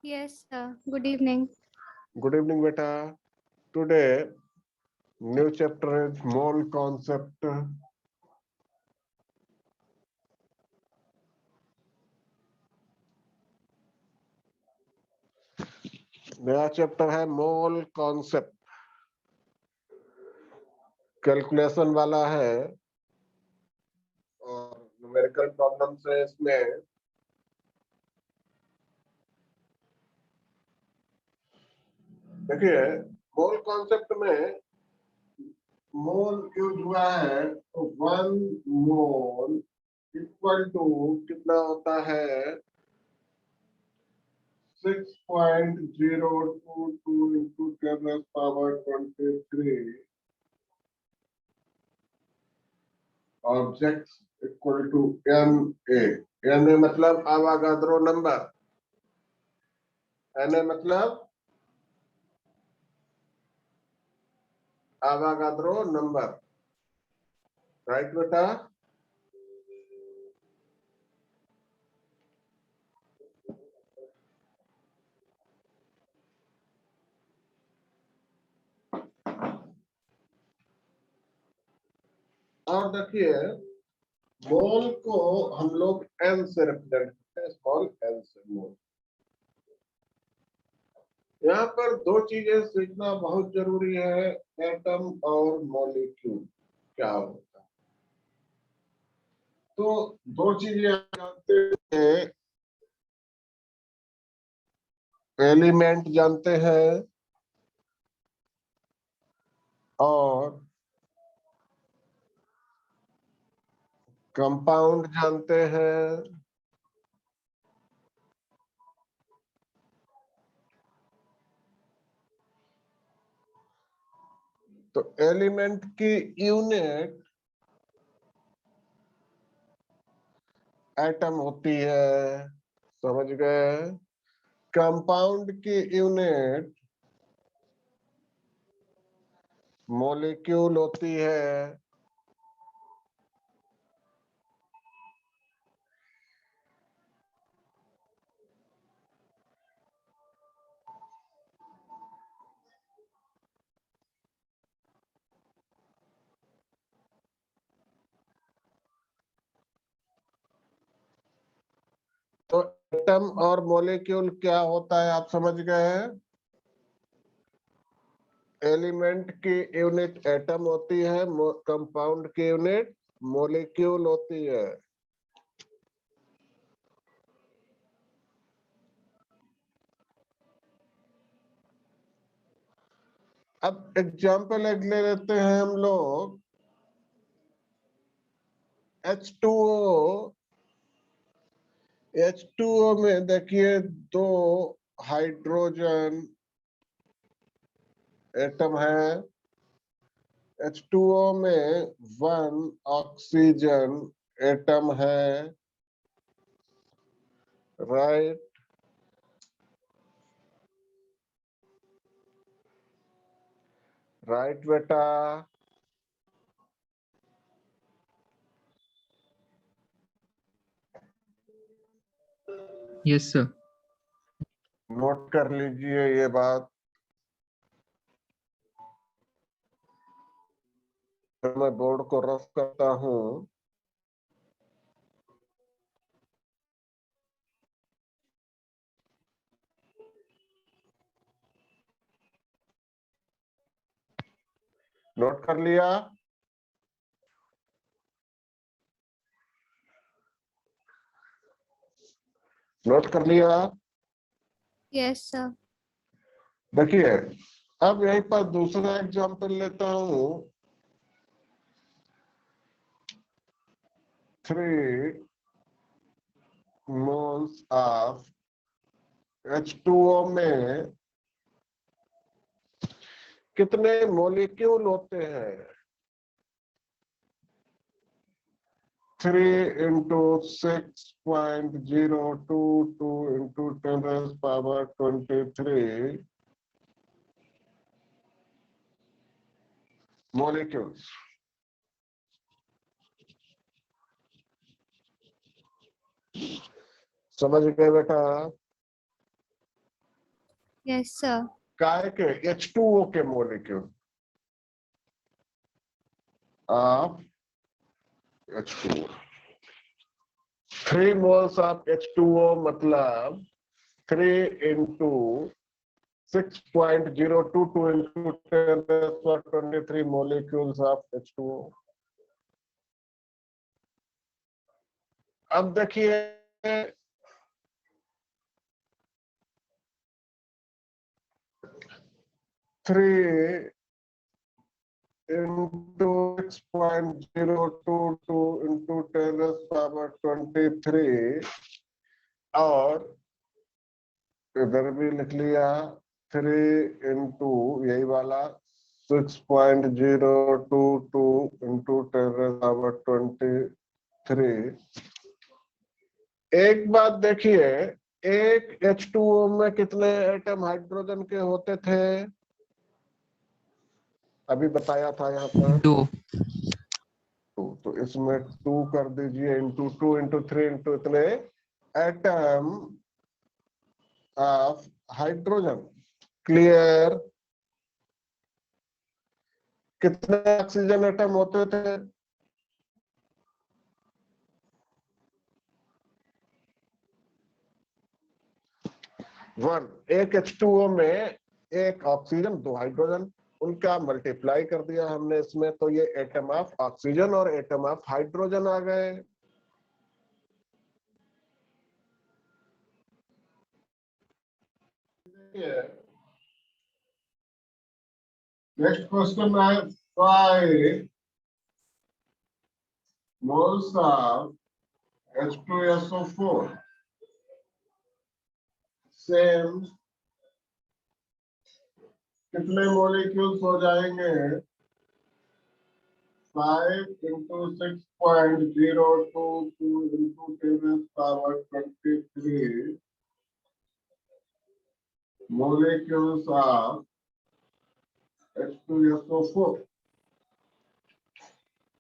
Yes, sir. Good evening. Good evening, beta. Today, new chapter is mole concept. नया chapter है mole concept, calculation वाला है और numerical problem है इसमें। देखिए, मोल कॉन्सेप्ट में मोल यूज हुआ है तो 1 मोल इक्वल टू कितना होता है 6.022 into 10⁻23 objects equal to NA। NA मतलब आवागाद्रो नंबर, NA मतलब आवागाद्रो नंबर, राइट बेटा। और देखिए, मोल को हम लोग n से रिप्रेजेंट करते हैं, स्मॉल n से मोल। यहाँ पर दो चीजें सीखना बहुत जरूरी है, एटम और मॉलिक्यूल क्या होता है। तो दो चीजें आप जानते हैं, एलिमेंट जानते हैं और कंपाउंड जानते हैं। तो एलिमेंट की यूनिट एटम होती है, समझ गए। कंपाउंड की यूनिट मॉलिक्यूल होती है। तो एटम और मॉलिक्यूल क्या होता है आप समझ गए हैं। एलिमेंट की यूनिट एटम होती है, कंपाउंड की यूनिट मॉलिक्यूल होती है। अब एग्जाम्पल एक ले लेते हैं हम लोग, H2O। H2O में देखिए दो हाइड्रोजन एटम है, H2O में 1 ऑक्सीजन एटम है, राइट। राइट बेटा। Yes sir. नोट कर लीजिए ये बात। तो मैं बोर्ड को रफ करता हूं। नोट कर लिया। नोट कर लिया। Yes, sir. देखिए, अब यहीं पर दूसरा एग्जांपल लेता हूं। 3 moles ऑफ H2O में कितने मॉलिक्यूल होते हैं। 3 into 6.022 into 10⁻23 molecules। समझ गए बेटा। Yes, sir. काय के H2O के molecule of H2O 3 moles of H2O मतलब 3 into 6.022 into 10⁻23 molecules of H2O। अब देखिए 3 into 6.022 into 10⁻23 और इधर भी लिख लिया 3 into यही वाला 6.022 into 10⁻23। एक बात देखिए, एक H2O में कितने एटम हाइड्रोजन के होते थे? अभी बताया था यहाँ पर 2। तो इसमें 2 कर दीजिए इंटू 2 इंटू 3 इंटू इतने एटम ऑफ हाइड्रोजन। क्लियर? कितने ऑक्सीजन एटम होते थे? वन। एक H2O में एक ऑक्सीजन 2 हाइड्रोजन, उनका मल्टीप्लाई कर दिया हमने इसमें, तो ये एटम ऑफ ऑक्सीजन और एटम ऑफ हाइड्रोजन आ गए। नेक्स्ट क्वेश्चन है 5 moles of H2SO4 सेम कितने मॉलिक्यूल्स हो जाएंगे? 5 into 6.022 into 10⁻23 molecules of H2SO4।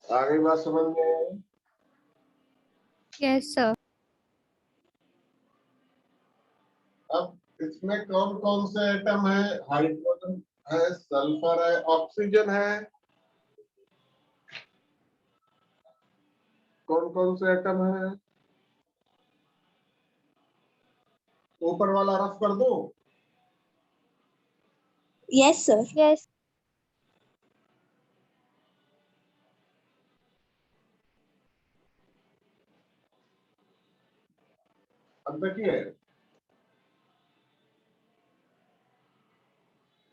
आगे बात समझ में? Yes, sir. अब इसमें कौन कौन से एटम है? हाइड्रोजन है, सल्फर है, ऑक्सीजन है। कौन कौन से एटम है? ऊपर वाला रफ कर दो। Yes, sir. Yes. अब देखिए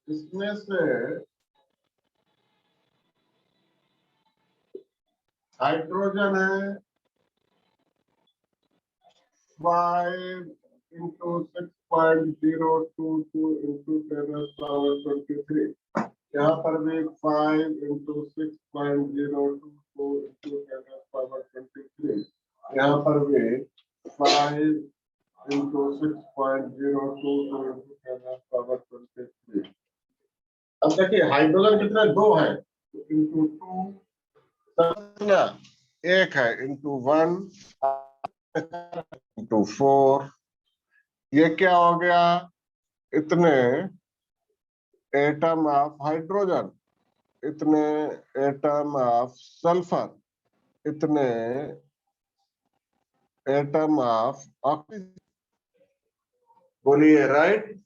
इसमें से हाइड्रोजन है 5 into 6.022 into 10⁻23। यहाँ पर भी 5 into 6.022 into 10⁻23। यहाँ पर भी 5 into 6.022 into 10⁻23। अब देखिए हाइड्रोजन कितने? 2 है, इंटू 2 एक है, इंटू 1 इंटू 4। ये क्या हो गया? इतने एटम ऑफ हाइड्रोजन, इतने एटम ऑफ सल्फर, इतने एटम ऑफ ऑक्सीजन। बोलिए राइट।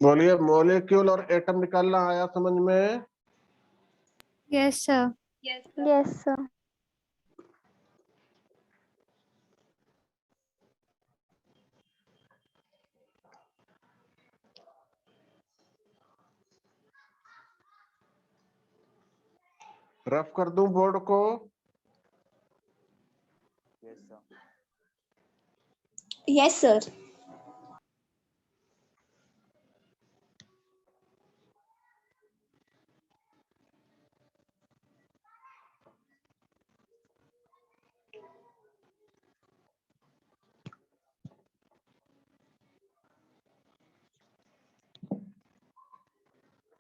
बोलिए मॉलिक्यूल और एटम निकालना आया समझ में? Yes, sir. Yes, sir. Rough कर दूं बोर्ड को? Yes, sir. Yes, sir.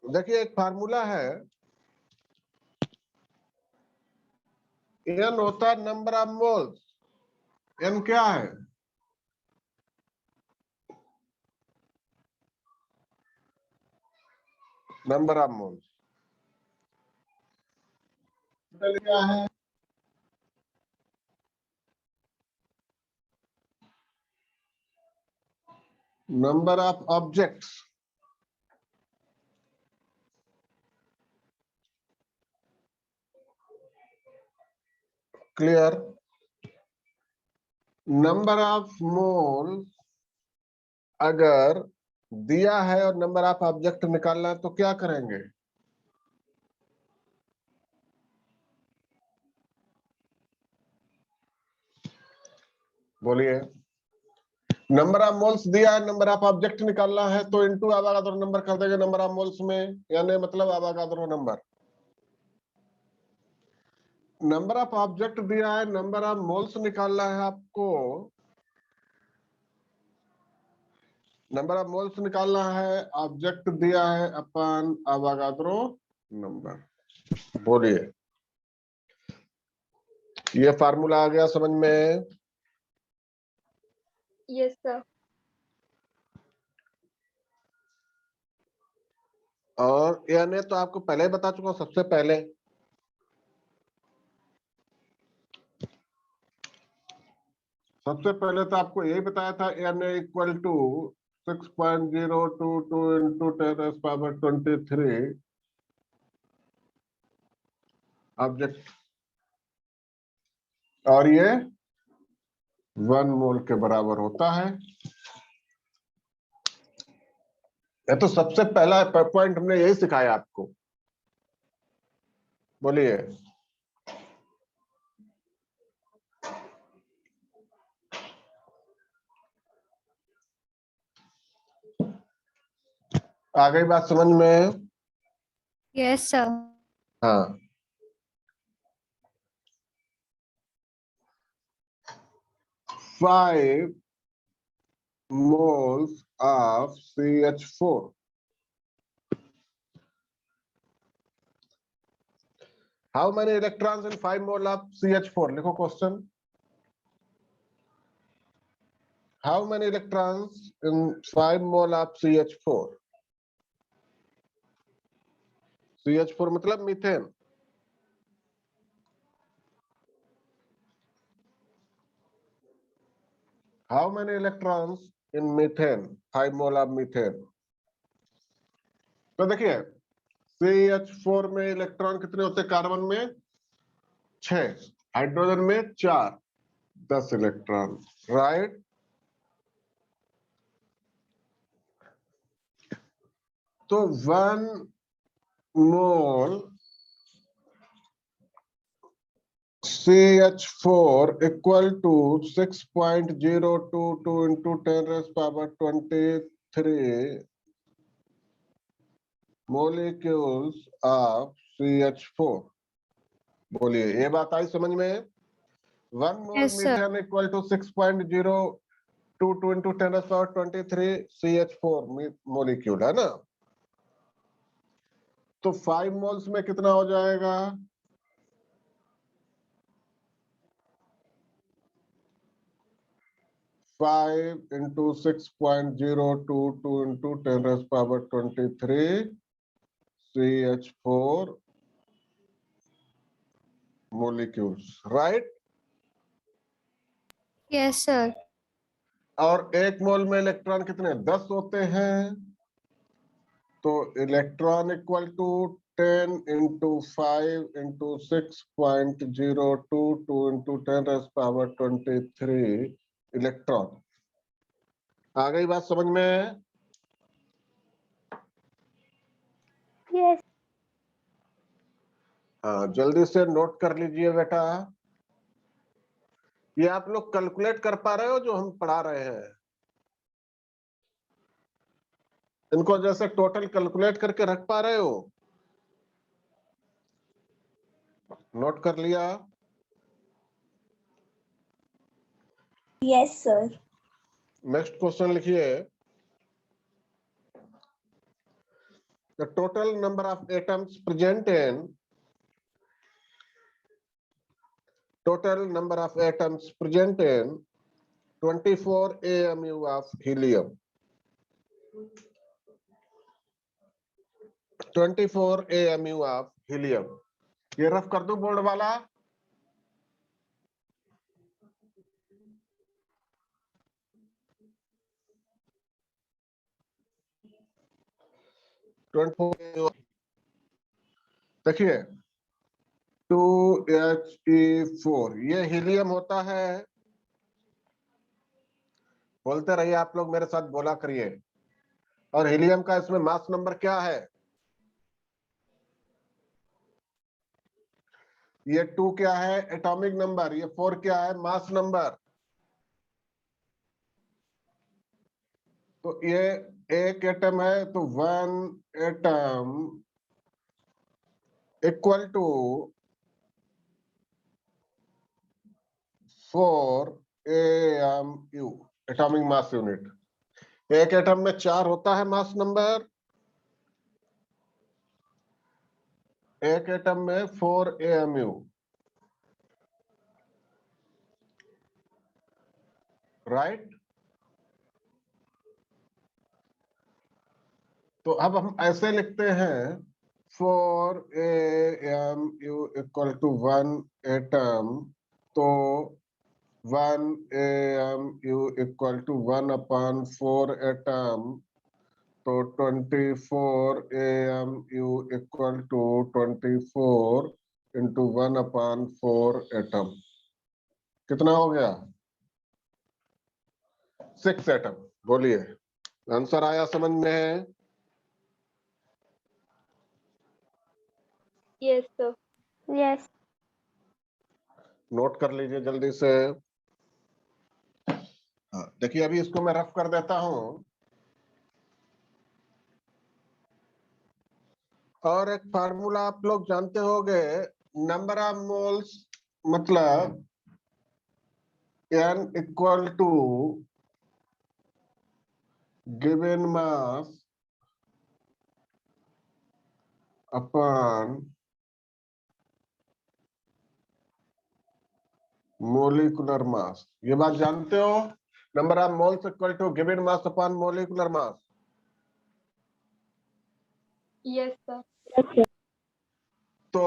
देखिए एक फार्मूला है, एन होता है नंबर ऑफ मोल्स। एन क्या है? Number of moles. क्या है? Number of objects. Clear? Number of mole अगर दिया है और नंबर ऑफ ऑब्जेक्ट निकालना है तो क्या करेंगे? बोलिए। नंबर ऑफ मोल्स दिया है, नंबर ऑफ ऑब्जेक्ट निकालना है तो इनटू अवागाद्रो नंबर कर देंगे नंबर ऑफ मोल्स में, यानी मतलब अवागाद्रो नंबर। नंबर ऑफ ऑब्जेक्ट दिया है, नंबर ऑफ मोल्स निकालना है आपको, नंबर ऑफ मोल्स निकालना है, ऑब्जेक्ट दिया है अपन अवागाद्रो नंबर। बोलिए, ये फार्मूला आ गया समझ में? Yes, sir. और यानी तो आपको पहले ही बता चुका हूं, सबसे पहले तो आपको यही बताया था, N equal to 6.022 into 10⁻23 object, और ये 1 मोल के बराबर होता है। ये तो सबसे पहला पॉइंट हमने यही सिखाया आपको। बोलिए। आ गई बात समझ में? Yes, sir. हाँ, 5 moles of CH4. How many electrons in 5 mole of CH4? लिखो question. How many electrons in 5 mole of CH4? CH4 मतलब methane. How many electrons in methane? 5 mole of methane. तो देखिए CH4 में electron कितने होते हैं? Carbon में 6, hydrogen में 4, 10 इलेक्ट्रॉन, राइट? तो 1 मोल CH4 equal to 6.022 into 10⁻23 molecules of CH4। बोलिए, ये बात आई समझ में? 1 mole Yes, sir. Methane equal to 6.022 into 10⁻23 CH4 molecule है ना? तो 5 मोल्स में कितना हो जाएगा? 5 into 6.022 into 10⁻23 CH4 molecules, right? Yes, sir. और 1 मोल में इलेक्ट्रॉन कितने? 10 होते हैं। तो electron equal to 10 into 5 into 6.022 into 10⁻23 electron. आ गई बात समझ में? Yes. हाँ, जल्दी से नोट कर लीजिए बेटा। ये आप लोग कैलकुलेट कर पा रहे हो जो हम पढ़ा रहे हैं? इनको जैसे टोटल कैलकुलेट करके रख पा रहे हो? नोट कर लिया? Yes, sir. नेक्स्ट क्वेश्चन लिखिए। The total number of atoms present in total number of atoms present in 24 AMU of helium. 24 AMU of helium. ये रफ कर दूं बोर्ड वाला? देखिए 2He4 ये हीलियम होता है। बोलते रहिए आप लोग, मेरे साथ बोला करिए। और हीलियम का इसमें मास नंबर क्या है? ये 2 क्या है? Atomic number. ये 4 क्या है? Mass number. तो ये एक एटम है, तो 1 atom equal to 4 AMU atomic mass unit. एक एटम में 4 होता है मास नंबर, एक एटम में 4 AMU, राइट? तो अब हम ऐसे लिखते हैं 4 AMU इक्वल टू 1 एटम। तो 1 AMU इक्वल टू 1/4 एटम। तो 24 AMU equal to 24 into 1/4 atom. कितना हो गया? 6 एटम। बोलिए, आंसर आया समझ में? Yes, sir. Yes. नोट कर लीजिए जल्दी से। हाँ, देखिए अभी इसको मैं रफ कर देता हूं। और एक फार्मूला आप लोग जानते होंगे, नंबर ऑफ मोल्स मतलब N equal to given mass upon molecular mass. ये बात जानते हो? Number of moles equal to given mass upon molecular mass. Yes, sir. Yes, sir. तो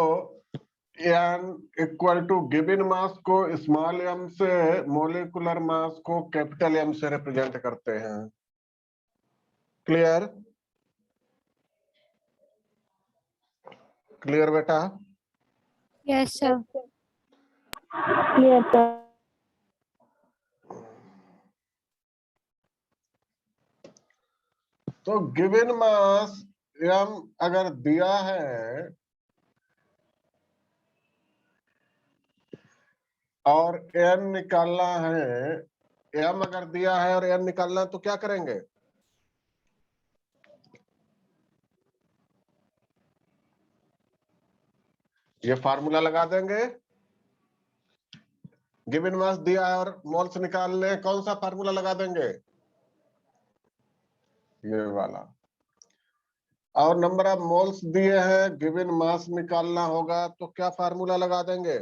N equal to given mass को स्मॉल m से, molecular mass को capital M से represent करते हैं। क्लियर? क्लियर बेटा? Yes, sir. Clear, sir. तो given mass m अगर दिया है और n निकालना है, m अगर दिया है और n निकालना है, तो क्या करेंगे? ये फार्मूला लगा देंगे। गिवन मास दिया है और मोल्स निकालने, कौन सा फार्मूला लगा देंगे? ये वाला। और नंबर ऑफ मोल्स दिए हैं, गिवन मास निकालना होगा, तो क्या फार्मूला लगा देंगे?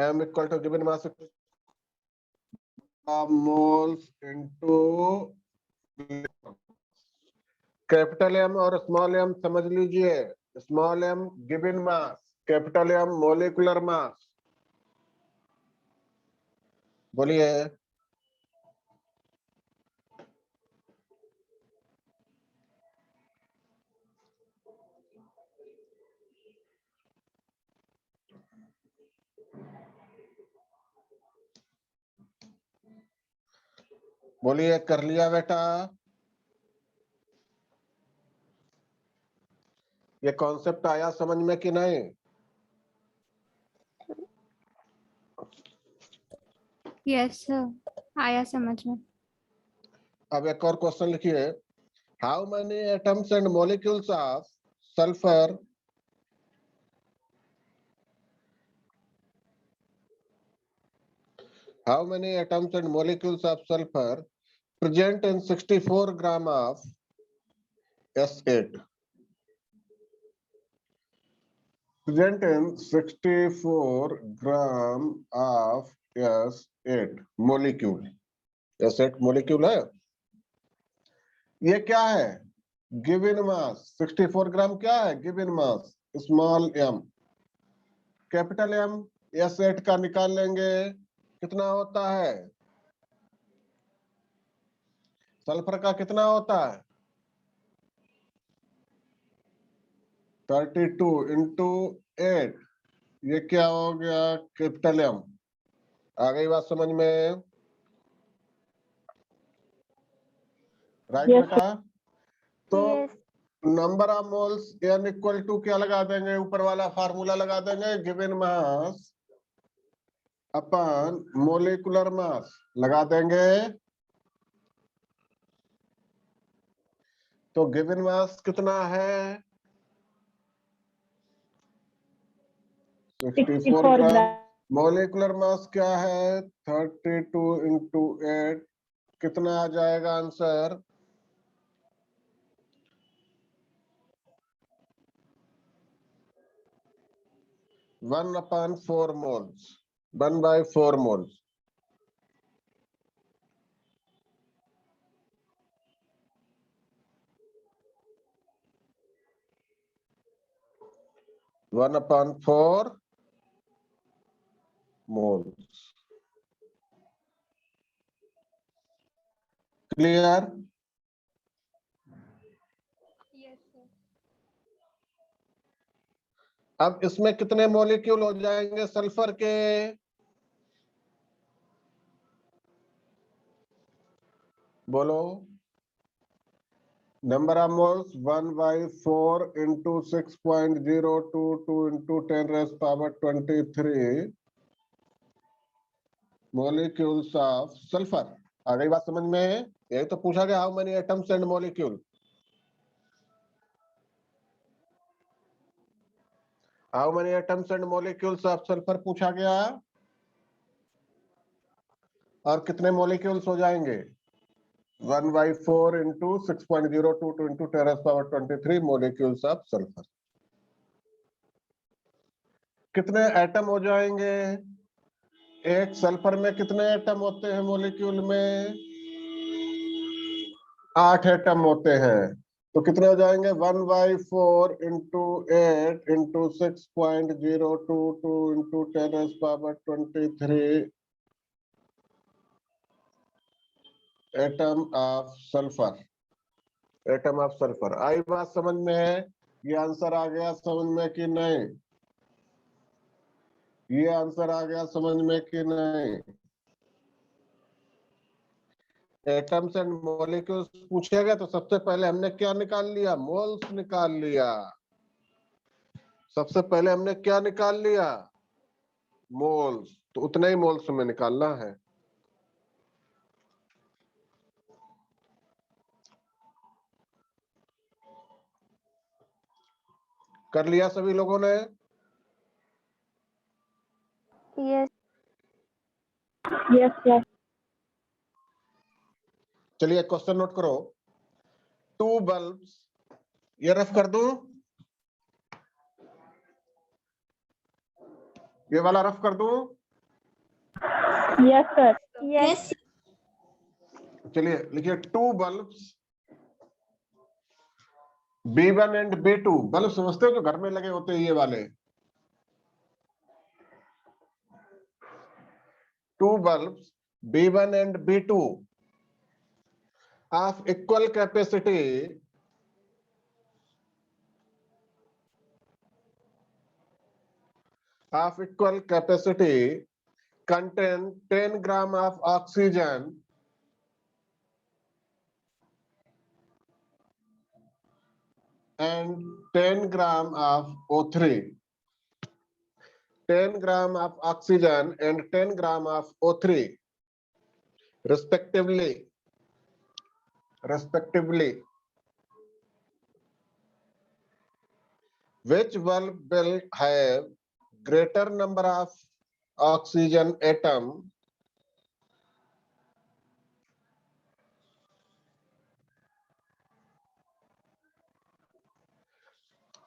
m equal to given mass moles into capital M और स्मॉल m समझ लीजिए। Small m given mass, capital M molecular mass. बोलिए। बोलिए, कर लिया बेटा? ये कॉन्सेप्ट आया समझ में कि नहीं? यस सर, आया समझ में। अब एक और क्वेश्चन लिखिए, how many atoms and molecules of sulphur how many atoms and molecules of sulfur present in 64 gram of S8? Present in 64 gram of S8 molecule. S8 molecule है, ये क्या है? गिवन मास 64 ग्राम क्या है? Given mass small m, capital M S8 का निकाल लेंगे, कितना होता है? सल्फर का कितना होता है? 32 इंटू 8, ये क्या हो गया? Capital M। आ गई बात समझ में? राइट बेटा? तो Yes. Number of moles n equal to क्या लगा देंगे? ऊपर वाला फार्मूला लगा देंगे, गिवन मास अपन मोलिकुलर मास लगा देंगे। तो गिवन मास कितना है? 64 ग्राम। मोलिकुलर मास क्या है? 32 इंटू 8, कितना आ जाएगा answer? 1/4 moles, 1/4 moles। One upon 4 moles। Clear? Yes, sir. अब इसमें कितने मॉलिक्यूल हो जाएंगे सल्फर के? बोलो। Number of moles 1/4 into 6.022 into 10⁻23 molecules of sulphur. आ गई बात समझ में? यही तो पूछा गया, how many atoms and molecule. How many atoms and molecules of sulphur पूछा गया, और कितने मॉलिक्यूल्स हो जाएंगे? 1/4 into 6.022 into 10⁻23 molecules of sulphur. कितने एटम हो जाएंगे? एक सल्फर में कितने एटम होते हैं? मॉलिक्यूल में 8 एटम होते हैं। तो कितने हो जाएंगे? 1/4 into 8 into 6.022 into 10⁻23 atom of sulphur. Atom of sulphur. आई बात समझ में है? ये आंसर आ गया समझ में कि नहीं? ये आंसर आ गया समझ में कि नहीं? एटम्स एंड मॉलिक्यूल्स पूछे गए तो सबसे पहले हमने क्या निकाल लिया? मोल्स निकाल लिया। सबसे पहले हमने क्या निकाल लिया? मोल्स। तो उतना ही मोल्स में निकालना है। कर लिया सभी लोगों ने? Yes. Yes, sir. चलिए क्वेश्चन नोट करो। 2 बल्ब्स, ये रफ कर दूं? ये वाला रफ कर दूं? Yes, sir. Yes. चलिए लिखिए 2 bulbs B1 and B2। Bulb समझते हो जो घर में लगे होते हैं ये वाले? 2 bulbs B1 and B2 of equal capacity contain 10 gram of oxygen and 10 gram of O3. 10 gram of oxygen and 10 gram of O3 respectively, which bulb will have greater number of oxygen atom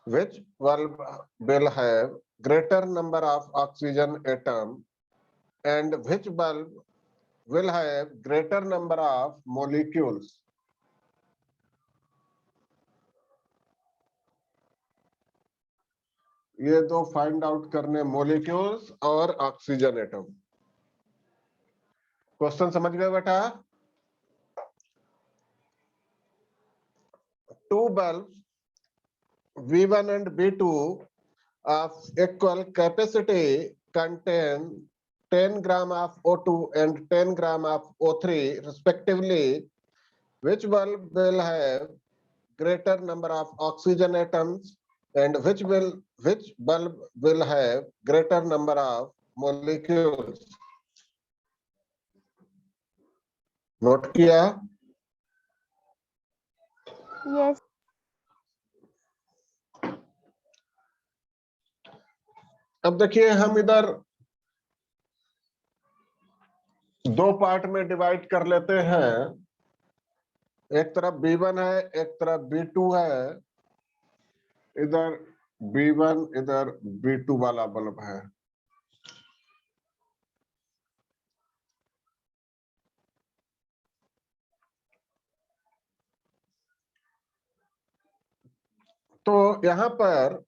which bulb will have greater number of oxygen atom and which bulb will have greater number of molecules. ये दो find out करने, molecules और oxygen atom. Question समझ गए बेटा? Two bulbs V1 and V2 of equal capacity contain 10 gram of O2 and 10 gram of O3 respectively. Which bulb will have greater number of oxygen atoms and which bulb will have greater number of molecules? Note किया? Yes. अब देखिए हम इधर दो part में divide कर लेते हैं। एक तरफ B1 है, एक तरफ B2 है। इधर B1 इधर B2 वाला बल्ब है। तो यहां पर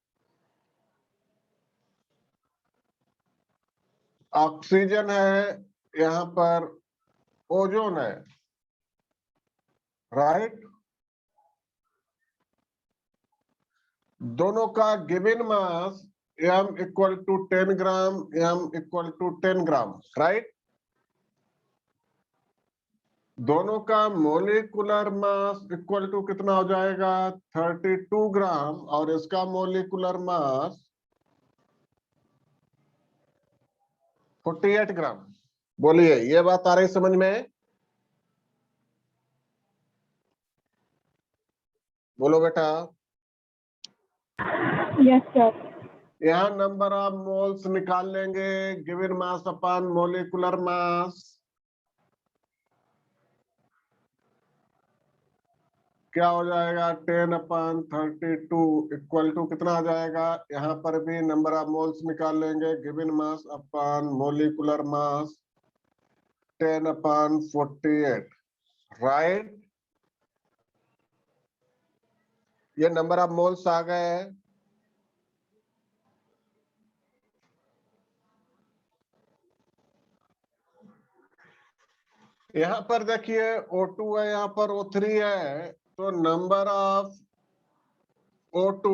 ऑक्सीजन है, यहां पर ओजोन है, राइट? दोनों का given mass m equal to 10 gram, m equal to 10 gram, right? दोनों का मोलिकुलर मास इक्वल टू कितना हो जाएगा? 32 ग्राम और इसका मोलिकुलर मास 48 ग्राम। बोलिए, ये बात आ रही समझ में? बोलो बेटा। Yes, sir. यहाँ नंबर ऑफ मोल्स निकाल लेंगे, गिवन मास अपॉन मोलिकुलर मास। क्या हो जाएगा? 10/32 इक्वल टू कितना आ जाएगा? यहाँ पर भी नंबर ऑफ मोल्स निकाल लेंगे, गिवन मास अपॉन मोलिकुलर मास 10/48, राइट? ये नंबर ऑफ मोल्स आ गए। यहाँ पर देखिए O2 है, यहाँ पर O3 है, तो नंबर ऑफ O2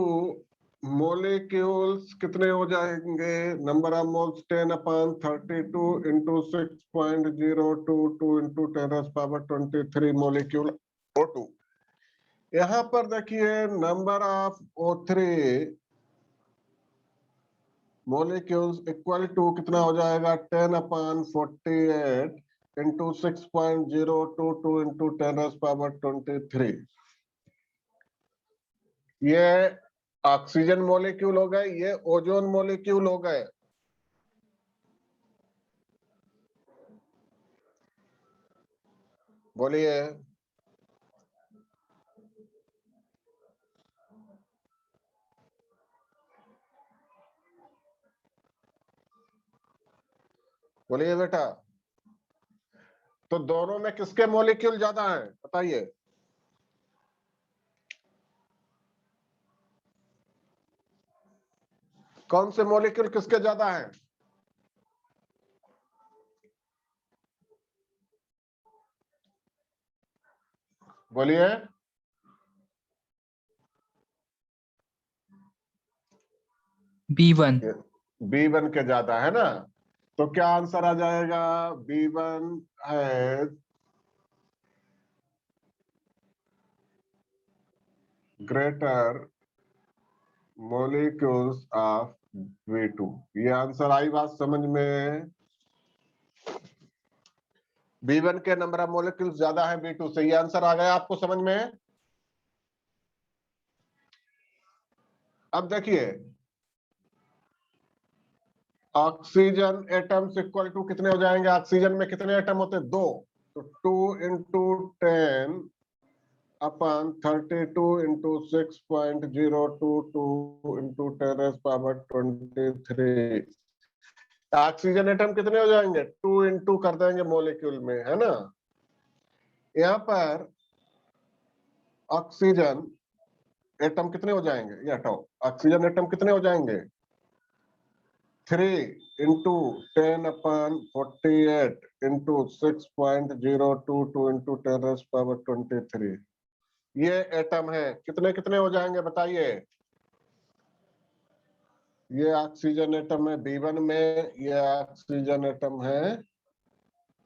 मोलिक्यूल्स कितने हो जाएंगे? Number of moles 10/32 into 6.022 into 10⁻23 molecule O2। यहाँ पर देखिए number of O3 molecules equal to कितना हो जाएगा? 10/48 इंटू 6.022 इंटू 10⁻23। ये ऑक्सीजन मॉलिक्यूल हो गए, ये ओजोन मॉलिक्यूल हो गए। बोलिए। बोलिए बेटा। तो दोनों में किसके मॉलिक्यूल ज्यादा हैं? बताइए। कौन से मॉलिक्यूल किसके ज्यादा हैं? बोलिए। B1। B1 के ज्यादा है ना? तो क्या आंसर आ जाएगा? B1 है ग्रेटर molecules of V2। ये आंसर आई बात समझ में? B1 के नंबर ऑफ मॉलिक्यूल्स ज्यादा है B2 से। ये आंसर आ गया आपको समझ में? अब देखिए ऑक्सीजन एटम्स इक्वल टू कितने हो जाएंगे? ऑक्सीजन में कितने एटम होते हैं? 2। तो 2 × 10 अपन 32 × 6.022 × 10⁻23। ऑक्सीजन एटम कितने हो जाएंगे? 2 × कर देंगे मॉलिक्यूल में, है ना। यहाँ पर ऑक्सीजन एटम कितने हो जाएंगे? ये हटाओ, ऑक्सीजन एटम कितने हो जाएंगे? 3 × 10⁻48 × 6.022 × 10⁻23। ये एटम है। कितने कितने हो जाएंगे बताइए? ये ऑक्सीजन एटम है B1 में, ये ऑक्सीजन एटम है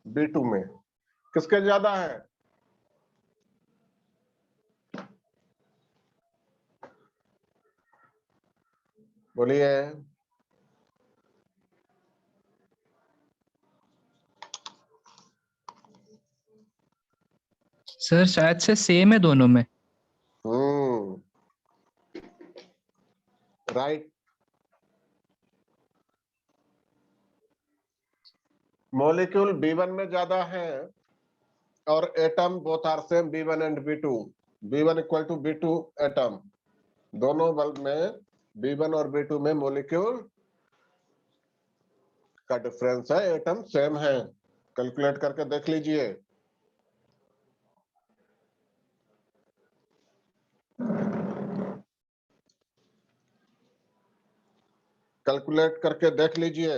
B2 में। किसके ज्यादा है? बोलिए। सर शायद से सेम है दोनों में। राइट। मॉलिक्यूल B1 में ज्यादा है और atom both are same B1 and B2। B1 equal to B2 atom. दोनों बल्ब में B1 और B2 में मॉलिक्यूल का डिफरेंस है, एटम सेम है। कैलकुलेट करके देख लीजिए। कैलकुलेट करके देख लीजिए।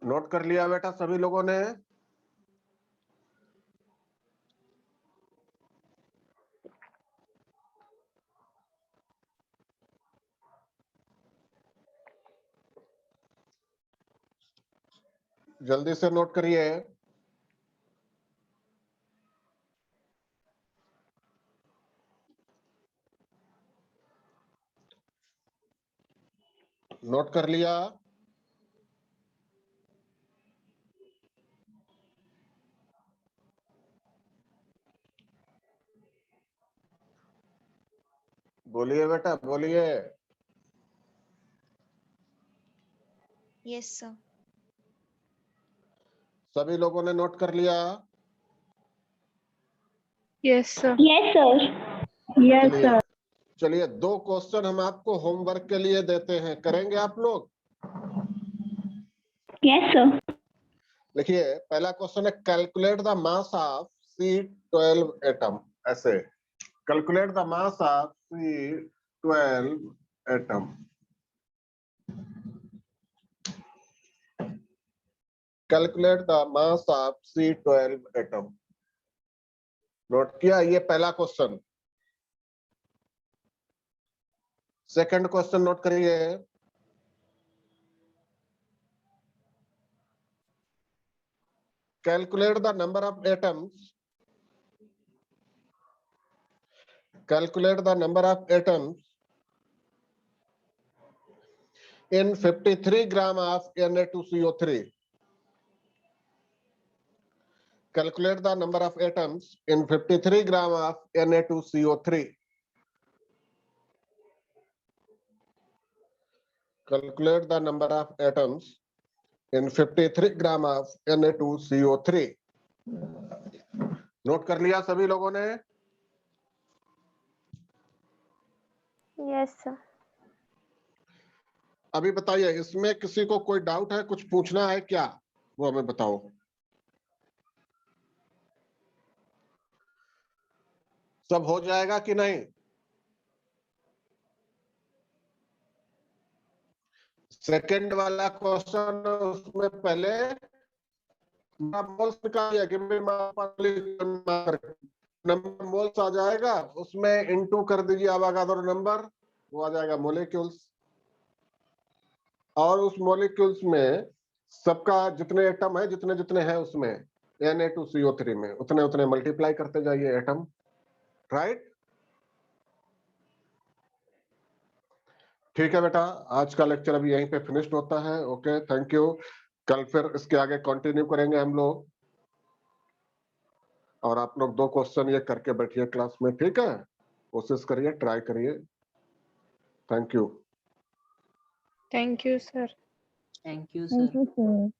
नोट कर लिया बेटा सभी लोगों ने? जल्दी से नोट करिए। नोट कर लिया? बोलिए बेटा बोलिए। Yes sir. सभी लोगों ने नोट कर लिया? Yes sir. Yes, sir. Yes, चलिए sir. चलिए 2 क्वेश्चन हम आपको होमवर्क के लिए देते हैं, करेंगे आप लोग? Yes, sir. देखिए पहला क्वेश्चन है calculate the mass of C12 atom. ऐसे calculate the mass of C12 atom. Calculate the mass of C12 atom. Note किया? ये पहला क्वेश्चन। सेकंड क्वेश्चन नोट करिए। Calculate the number of atoms. Calculate the number of atoms in 53 gram of Na2CO3. Calculate the number of atoms in 53 gram of Na2CO3. Calculate the number of atoms in 53 gram of Na2CO3. Note कर लिया सभी लोगों ने? Yes sir. अभी बताइए इसमें किसी को कोई डाउट है, कुछ पूछना है क्या? वो हमें बताओ। सब हो जाएगा कि नहीं? सेकंड वाला क्वेश्चन उसमें पहले मोल्स निकालिए कि नंबर मोल्स आ जाएगा, उसमें इनटू कर दीजिए अवागाद्रो नंबर, वो आ जाएगा मोलिक्यूल्स। और उस मोलिक्यूल्स में सबका जितने एटम है जितने जितने हैं उसमें Na2CO3 में उतने उतने मल्टीप्लाई करते जाइए एटम, राइट। ठीक है बेटा, आज का लेक्चर अभी यहीं पे फिनिश्ड होता है। Okay, thank you. कल फिर इसके आगे कंटिन्यू करेंगे हम लोग, और आप लोग 2 क्वेश्चन ये करके बैठिए क्लास में, ठीक है। कोशिश करिए, ट्राई करिए। Thank you. Thank you, sir. Thank you, Thank sir. you, sir.